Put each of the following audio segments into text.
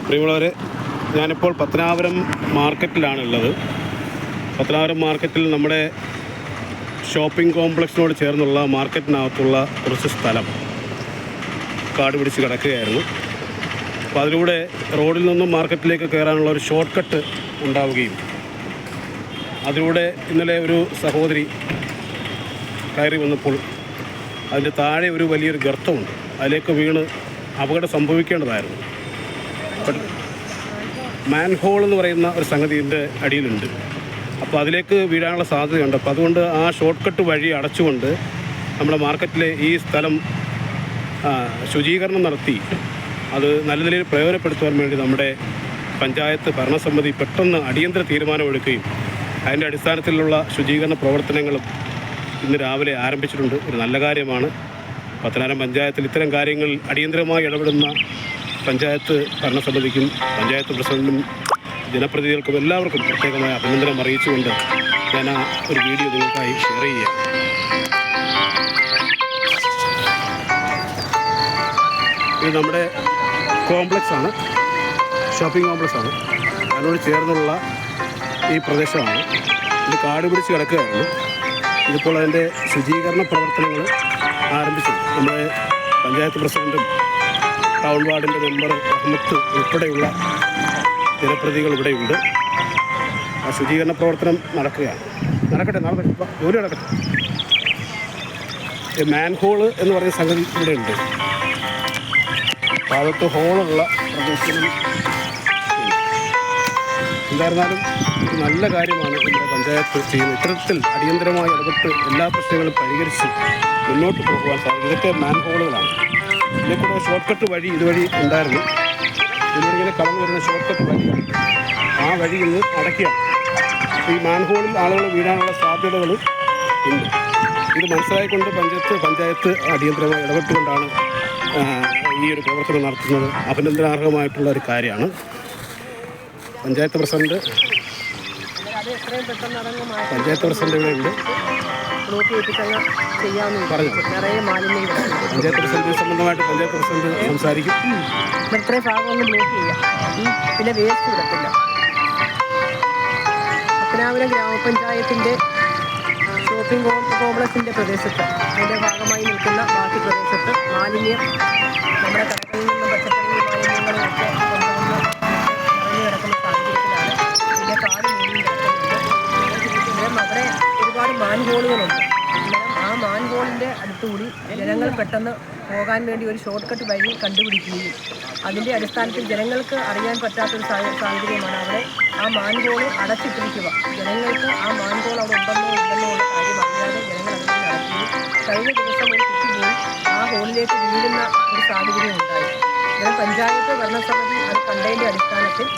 പ്രിയമുള്ളവരെ, ഞാനിപ്പോൾ പത്തനാപുരം മാർക്കറ്റിലാണുള്ളത്. പത്തനാപുരം മാർക്കറ്റിൽ നമ്മുടെ ഷോപ്പിംഗ് കോംപ്ലക്സിനോട് ചേർന്നുള്ള മാർക്കറ്റിനകത്തുള്ള കുറച്ച് സ്ഥലം കാട് പിടിച്ച് കിടക്കുകയായിരുന്നു. അപ്പോൾ അതിലൂടെ റോഡിൽ നിന്നും മാർക്കറ്റിലേക്ക് കയറാനുള്ള ഒരു ഷോർട്ട് കട്ട് ഉണ്ടാവുകയും അതിലൂടെ ഇന്നലെ ഒരു സഹോദരി കയറി വന്നപ്പോൾ അതിൻ്റെ താഴെ ഒരു വലിയൊരു ഗർത്തമുണ്ട്. അതിലേക്ക് വീണ് അപകടം സംഭവിക്കേണ്ടതായിരുന്നു. മാൻഹോൾ എന്ന് പറയുന്ന ഒരു സംഗതി ഇതിൻ്റെ അടിയിലുണ്ട്. അപ്പോൾ അതിലേക്ക് വീഴാനുള്ള സാധ്യതയുണ്ട്. അപ്പോൾ അതുകൊണ്ട് ആ ഷോർട്ട് കട്ട് വഴി അടച്ചുകൊണ്ട് നമ്മുടെ മാർക്കറ്റിലെ ഈ സ്ഥലം ശുചീകരണം നടത്തി അത് നല്ല നിലയിൽ പ്രയോജനപ്പെടുത്തുവാൻ വേണ്ടി നമ്മുടെ പഞ്ചായത്ത് ഭരണസമിതി പെട്ടെന്ന് അടിയന്തര തീരുമാനമെടുക്കുകയും അതിൻ്റെ അടിസ്ഥാനത്തിലുള്ള ശുചീകരണ പ്രവർത്തനങ്ങളും ഇന്ന് രാവിലെ ആരംഭിച്ചിട്ടുണ്ട്. ഒരു നല്ല കാര്യമാണ്. പത്തനാപുരം പഞ്ചായത്തിൽ ഇത്തരം കാര്യങ്ങളിൽ അടിയന്തരമായി ഇടപെടുന്ന പഞ്ചായത്ത് ഭരണസമിതിക്കും പഞ്ചായത്ത് പ്രസിഡന്റിനും ജനപ്രതിനിധികൾക്കും എല്ലാവർക്കും പ്രത്യേകമായ അഭിനന്ദനം അറിയിച്ചുകൊണ്ട് ഞാൻ ആ ഒരു വീഡിയോ നിങ്ങൾക്കായി ഷെയർ ചെയ്യാം. ഇത് നമ്മുടെ കോംപ്ലക്സാണ്, ഷോപ്പിംഗ് കോംപ്ലക്സാണ്. അതിനോട് ചേർന്നുള്ള ഈ പ്രദേശമാണ്. ഇത് കാട് പിടിച്ച് കിടക്കുകയായിരുന്നു. ഇതിപ്പോൾ അതിൻ്റെ ശുചീകരണ പ്രവർത്തനങ്ങൾ ആരംഭിച്ചു. നമ്മുടെ പഞ്ചായത്ത് പ്രസിഡന്റും ടൗൺ വാർഡിൻ്റെ മെമ്പർ അഹമ്മദ് ഉൾപ്പെടെയുള്ള ജനപ്രതിനിധികൾ ഇവിടെയുണ്ട്. ആ ശുചീകരണ പ്രവർത്തനം നടക്കുകയാണ്. നടക്കട്ടെ ജോലി നടക്കട്ടെ. മാൻഹോള് എന്ന് പറയുന്ന സംഗതി ഇവിടെ ഉണ്ട്. ഭാഗത്ത് ഹോളുള്ള പ്രദേശം. എന്തായിരുന്നാലും ഒരു നല്ല കാര്യമാണ് നമ്മുടെ പഞ്ചായത്ത് ചെയ്യുന്നത്. ഇത്തരത്തിൽ അടിയന്തരമായി ഇടപെട്ട് എല്ലാ പ്രശ്നങ്ങളും പരിഹരിച്ച് മുന്നോട്ട് പോകുവാൻ സാധിക്കും. ഇതൊക്കെ മാൻഹോളുകളാണ്. ഇതിലേക്കൂടെ ഷോർട്ട് കട്ട് വഴി ഇതുവഴി ഉണ്ടായിരുന്നു. ഇതിലൂടെ ഇങ്ങനെ കടന്നു വരുന്ന ഷോർട്ട് കട്ട് വഴിയാണ്. ആ വഴി ഇന്ന് അടയ്ക്കുകയാണ്. ഈ മാൻഹോളിൽ ആളുകൾ വീഴാനുള്ള സാധ്യതകൾ ഉണ്ട്. ഇത് മനസ്സിലായിക്കൊണ്ട് പഞ്ചായത്ത് അടിയന്തരമായി ഇടപെട്ടുകൊണ്ടാണ് ഈ ഒരു പ്രവർത്തനം നടത്തുന്നത്. അഭിനന്ദനാർഹമായിട്ടുള്ള ഒരു കാര്യമാണ്. പഞ്ചായത്ത് പ്രസിഡന്റ് ഇവിടെ ഉണ്ട്. പറഞ്ഞു. പഞ്ചായത്ത് പ്രസിഡന്റ് സംബന്ധമായിട്ട് പഞ്ചായത്ത് പ്രസിഡന്റ് സംസാരിക്കും. ഇത്രയും ഭാഗമൊന്നും ബ്ലോക്ക് ചെയ്യാം. പിന്നെ വേസ്റ്റ് വിടത്തില്ല. പത്തനാപുരം ഗ്രാമപഞ്ചായത്തിൻ്റെ ഷോപ്പിംഗ് കോംപ്ലക്സിൻ്റെ പ്രദേശത്ത് അതിൻ്റെ ഭാഗമായി നിൽക്കുന്ന ബാക്കി പ്രദേശത്ത് മാലിന്യം നമ്മുടെ കടകളിൽ നിന്നും പച്ചക്കറി മാലിന്യങ്ങളും ഒക്കെ കൊണ്ടുവന്ന് നിറഞ്ഞു കിടക്കുന്ന സാഹചര്യത്തിലാണ്. ഇതിൻ്റെ കാട് മൂടി കിടക്കുന്നുണ്ട്. അവിടെ ഒരുപാട് മാൻഹോളുകളുണ്ട്. ആ മാൻഹോളിൻ്റെ അടുത്തുകൂടി ജനങ്ങൾ പെട്ടെന്ന് പോകാൻ വേണ്ടി ഒരു ഷോർട്ട് കട്ട് വഴി കണ്ടുപിടിക്കുകയും അതിൻ്റെ അടിസ്ഥാനത്തിൽ ജനങ്ങൾക്ക് അറിയാൻ പറ്റാത്തൊരു സാഹചര്യമാണ്. അവിടെ ആ മാൻഹോൾ അടച്ചിട്ടിരിക്കുക. ജനങ്ങൾക്ക് ആ മാൻഹോൾ അവിടെ ഉണ്ടെന്നോ ഇല്ലെന്നോ ഉള്ള കാര്യം അറിയാതെ ജനങ്ങൾ അതിനെ നടക്കുകയും കഴിഞ്ഞ ദിവസം ഒരു കുട്ടി പോയി ആ ഹോളിലേക്ക് വീഴുന്ന ഒരു സാഹചര്യം ഉണ്ടായി. അങ്ങനെ പഞ്ചായത്ത് ഭരണസമിതി അത് കണ്ടതിൻ്റെ അടിസ്ഥാനത്തിൽ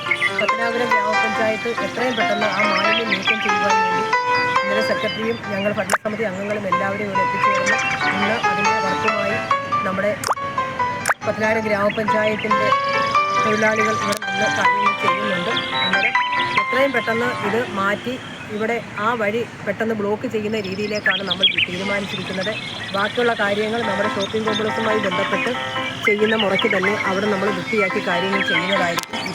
പത്തനാപുരം ഗ്രാമപഞ്ചായത്ത് എത്രയും പെട്ടെന്ന് ആ മാലിന്യം നീക്കം ചെയ്യുവാൻ വേണ്ടി ഇന്നലെ സെക്രട്ടറിയും ഞങ്ങൾ ഭരണസമിതി അംഗങ്ങളും എല്ലാവരെയും ഇവിടെ എത്തിച്ചേർന്ന് ഇന്ന് അതിൻ്റെ വർക്കുമായി നമ്മുടെ പത്തനാപുരം ഗ്രാമപഞ്ചായത്തിൻ്റെ തൊഴിലാളികൾ ഇവിടെ നിന്ന് കാര്യങ്ങൾ ചെയ്യുന്നുണ്ട്. അന്നേരം എത്രയും പെട്ടെന്ന് ഇത് മാറ്റി ഇവിടെ ആ വഴി പെട്ടെന്ന് ബ്ലോക്ക് ചെയ്യുന്ന രീതിയിലേക്കാണ് നമ്മൾ തീരുമാനിച്ചിരിക്കുന്നത്. ബാക്കിയുള്ള കാര്യങ്ങൾ നമ്മുടെ ഷോപ്പിംഗ് കോംപ്ലക്സുമായി ബന്ധപ്പെട്ട് ചെയ്യുന്ന മുറയ്ക്ക് തന്നെ അവിടെ നമ്മൾ വൃത്തിയാക്കി കാര്യങ്ങൾ ചെയ്യുന്നതായിരിക്കും.